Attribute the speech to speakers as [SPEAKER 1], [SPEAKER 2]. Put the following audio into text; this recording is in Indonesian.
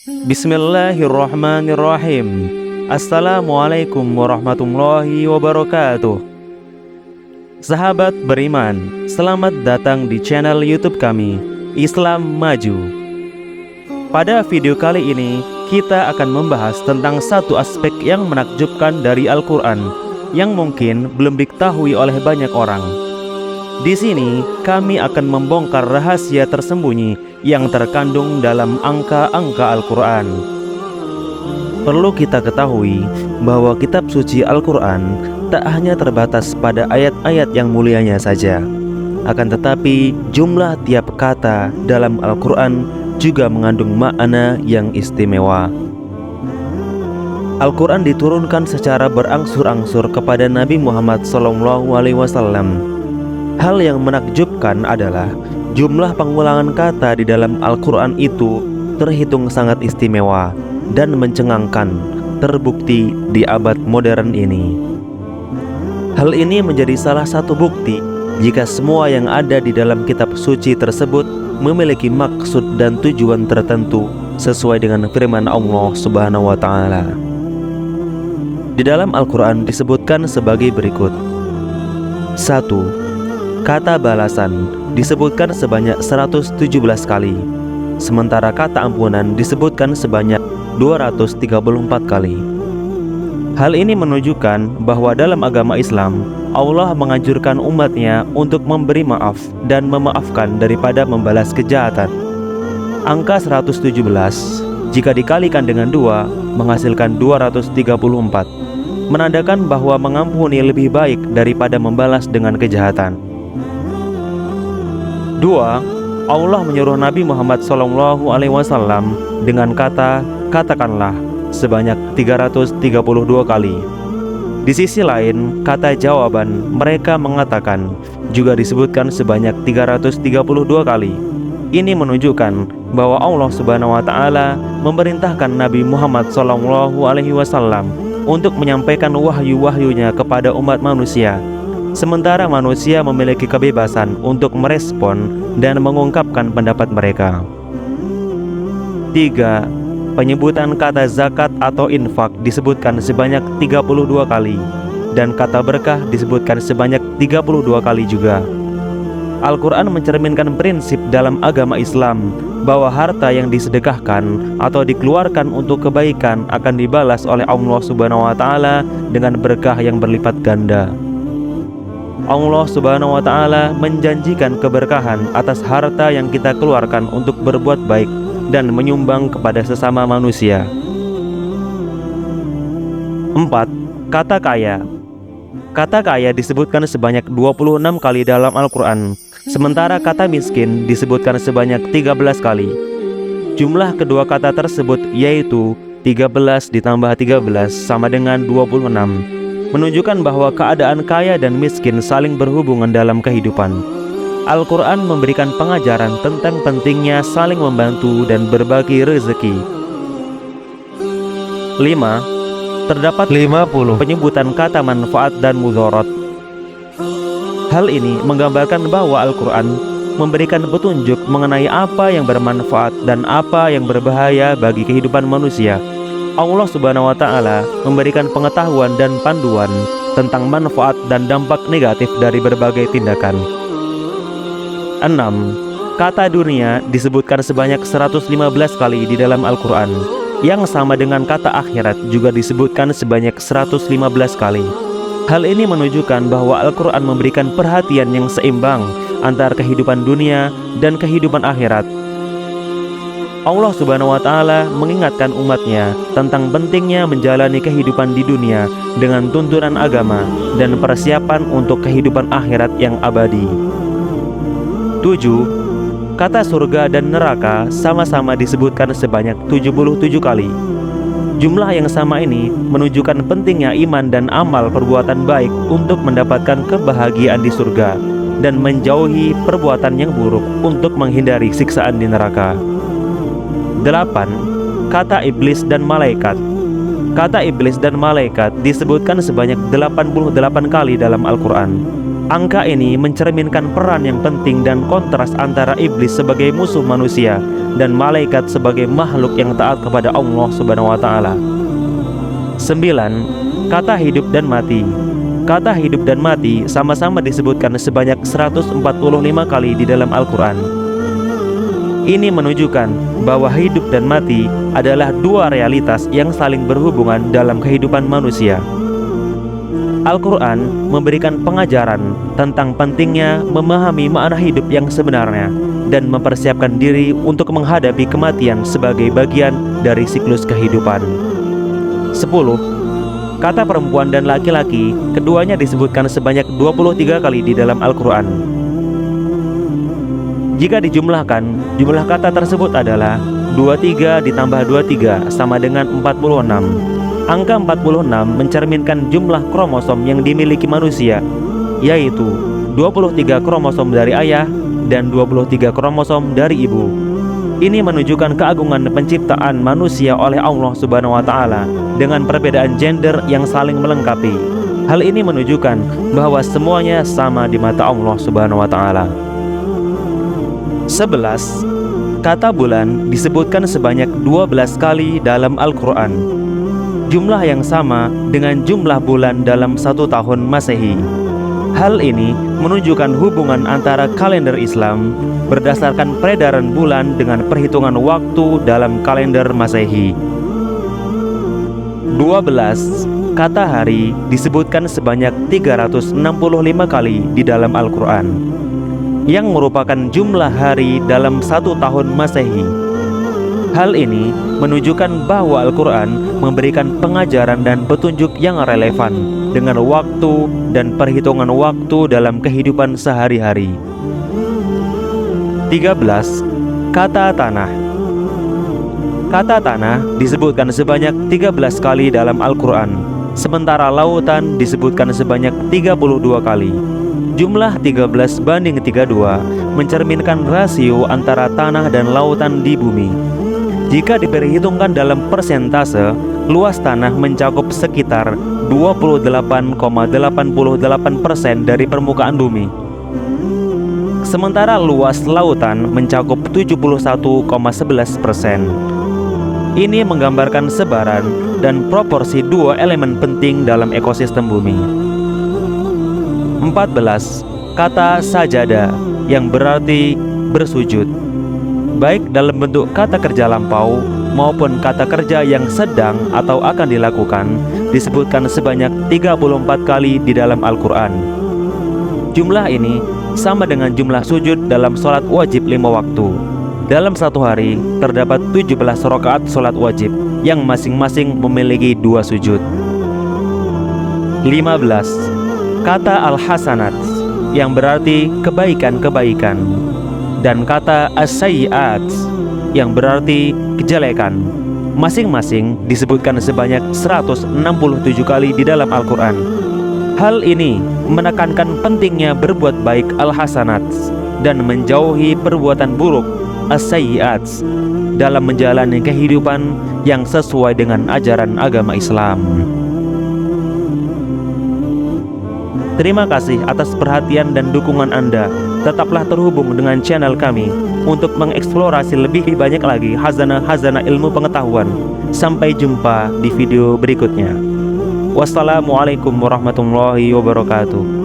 [SPEAKER 1] Bismillahirrahmanirrahim. Assalamualaikum warahmatullahi wabarakatuh. Sahabat beriman, selamat datang di channel YouTube kami, Islam Maju. Pada video kali ini, kita akan membahas tentang satu aspek yang menakjubkan dari Al-Quran yang mungkin belum diketahui oleh banyak orang. Di sini, kami akan membongkar rahasia tersembunyi yang terkandung dalam angka-angka Al-Quran. Perlu kita ketahui bahwa kitab suci Al-Quran tak hanya terbatas pada ayat-ayat yang mulianya saja. Akan tetapi, jumlah tiap kata dalam Al-Quran juga mengandung makna yang istimewa. Al-Quran diturunkan secara berangsur-angsur kepada Nabi Muhammad SAW. Hal yang menakjubkan adalah jumlah pengulangan kata di dalam Al-Quran itu terhitung sangat istimewa dan mencengangkan, terbukti di abad modern ini. Hal ini menjadi salah satu bukti jika semua yang ada di dalam kitab suci tersebut memiliki maksud dan tujuan tertentu sesuai dengan firman Allah Subhanahu wa Ta'ala. Di dalam Al-Quran disebutkan sebagai berikut. 1. Kata balasan disebutkan sebanyak 117 kali, sementara kata ampunan disebutkan sebanyak 234 kali. Hal ini menunjukkan bahwa dalam agama Islam, Allah menganjurkan umatnya untuk memberi maaf dan memaafkan daripada membalas kejahatan. Angka 117 jika dikalikan dengan 2 menghasilkan 234, menandakan bahwa mengampuni lebih baik daripada membalas dengan kejahatan. 2. Allah menyuruh Nabi Muhammad SAW dengan kata katakanlah sebanyak 332 kali. Di sisi lain, kata jawaban mereka mengatakan juga disebutkan sebanyak 332 kali. Ini menunjukkan bahwa Allah Subhanahu wa Ta'ala memerintahkan Nabi Muhammad SAW untuk menyampaikan wahyu-wahyunya kepada umat manusia. Sementara manusia memiliki kebebasan untuk merespon dan mengungkapkan pendapat mereka. 3. Penyebutan kata zakat atau infak disebutkan sebanyak 32 kali dan kata berkah disebutkan sebanyak 32 kali juga. Al-Quran mencerminkan prinsip dalam agama Islam bahwa harta yang disedekahkan atau dikeluarkan untuk kebaikan akan dibalas oleh Allah Subhanahu wa Ta'ala dengan berkah yang berlipat ganda. Allah Subhanahu wa Ta'ala menjanjikan keberkahan atas harta yang kita keluarkan untuk berbuat baik dan menyumbang kepada sesama manusia. 4. Kata kaya. Kata kaya disebutkan sebanyak 26 kali dalam Al-Quran, sementara kata miskin disebutkan sebanyak 13 kali. Jumlah kedua kata tersebut yaitu 13 ditambah 13 sama dengan 26, menunjukkan bahwa keadaan kaya dan miskin saling berhubungan dalam kehidupan. Al-Quran memberikan pengajaran tentang pentingnya saling membantu dan berbagi rezeki. 5. Terdapat 50 penyebutan kata manfaat dan mudarat. Hal ini menggambarkan bahwa Al-Quran memberikan petunjuk mengenai apa yang bermanfaat dan apa yang berbahaya bagi kehidupan manusia. Allah Subhanahu wa Ta'ala memberikan pengetahuan dan panduan tentang manfaat dan dampak negatif dari berbagai tindakan. 6. Kata dunia disebutkan sebanyak 115 kali di dalam Al-Quran. Yang sama dengan kata akhirat juga disebutkan sebanyak 115 kali. Hal ini menunjukkan bahwa Al-Quran memberikan perhatian yang seimbang antara kehidupan dunia dan kehidupan akhirat. Allah Subhanahu wa Ta'ala mengingatkan umatnya tentang pentingnya menjalani kehidupan di dunia dengan tuntunan agama dan persiapan untuk kehidupan akhirat yang abadi. 7. Kata surga dan neraka sama-sama disebutkan sebanyak 77 kali. Jumlah yang sama ini menunjukkan pentingnya iman dan amal perbuatan baik untuk mendapatkan kebahagiaan di surga dan menjauhi perbuatan yang buruk untuk menghindari siksaan di neraka. 8. Kata iblis dan malaikat. Kata iblis dan malaikat disebutkan sebanyak 88 kali dalam Al-Quran. Angka ini mencerminkan peran yang penting dan kontras antara iblis sebagai musuh manusia dan malaikat sebagai makhluk yang taat kepada Allah Subhanahu wa taala. 9. Kata hidup dan mati. Kata hidup dan mati sama-sama disebutkan sebanyak 145 kali di dalam Al-Quran. Ini menunjukkan bahwa hidup dan mati adalah dua realitas yang saling berhubungan dalam kehidupan manusia. Al-Quran memberikan pengajaran tentang pentingnya memahami makna hidup yang sebenarnya dan mempersiapkan diri untuk menghadapi kematian sebagai bagian dari siklus kehidupan. 10. Kata perempuan dan laki-laki keduanya disebutkan sebanyak 23 kali di dalam Al-Quran. Jika dijumlahkan, jumlah kata tersebut adalah 23 ditambah 23 sama dengan 46. Angka 46 mencerminkan jumlah kromosom yang dimiliki manusia, yaitu 23 kromosom dari ayah dan 23 kromosom dari ibu. Ini menunjukkan keagungan penciptaan manusia oleh Allah Subhanahu wa taala dengan perbedaan gender yang saling melengkapi. Hal ini menunjukkan bahwa semuanya sama di mata Allah Subhanahu wa taala. 11. Kata bulan disebutkan sebanyak 12 kali dalam Al-Quran. Jumlah yang sama dengan jumlah bulan dalam 1 tahun Masehi. Hal ini menunjukkan hubungan antara kalender Islam berdasarkan peredaran bulan dengan perhitungan waktu dalam kalender Masehi. 12. Kata hari disebutkan sebanyak 365 kali di dalam Al-Quran, yang merupakan jumlah hari dalam 1 tahun Masehi. Hal ini menunjukkan bahwa Al-Quran memberikan pengajaran dan petunjuk yang relevan dengan waktu dan perhitungan waktu dalam kehidupan sehari-hari. 13. Kata tanah. Kata tanah disebutkan sebanyak 13 kali dalam Al-Quran, sementara lautan disebutkan sebanyak 32 kali. Jumlah 13 banding 32 mencerminkan rasio antara tanah dan lautan di bumi. Jika diperhitungkan dalam persentase, luas tanah mencakup sekitar 28,88% dari permukaan bumi. Sementara luas lautan mencakup 71,11%. Ini menggambarkan sebaran dan proporsi dua elemen penting dalam ekosistem bumi. 14. Kata sajada yang berarti bersujud, baik dalam bentuk kata kerja lampau maupun kata kerja yang sedang atau akan dilakukan, disebutkan sebanyak 34 kali di dalam Al-Quran. Jumlah ini sama dengan jumlah sujud dalam sholat wajib 5 waktu. Dalam satu hari terdapat 17 rakaat sholat wajib yang masing-masing memiliki 2 sujud. 15. Kata al-hasanat yang berarti kebaikan-kebaikan, dan kata as-sayyi'at yang berarti kejelekan, masing-masing disebutkan sebanyak 167 kali di dalam Al-Quran. Hal ini menekankan pentingnya berbuat baik al-hasanat dan menjauhi perbuatan buruk as-sayyi'at dalam menjalani kehidupan yang sesuai dengan ajaran agama Islam. Terima kasih atas perhatian dan dukungan Anda. Tetaplah terhubung dengan channel kami untuk mengeksplorasi lebih banyak lagi hazanah-hazanah ilmu pengetahuan. Sampai jumpa di video berikutnya. Wassalamualaikum warahmatullahi wabarakatuh.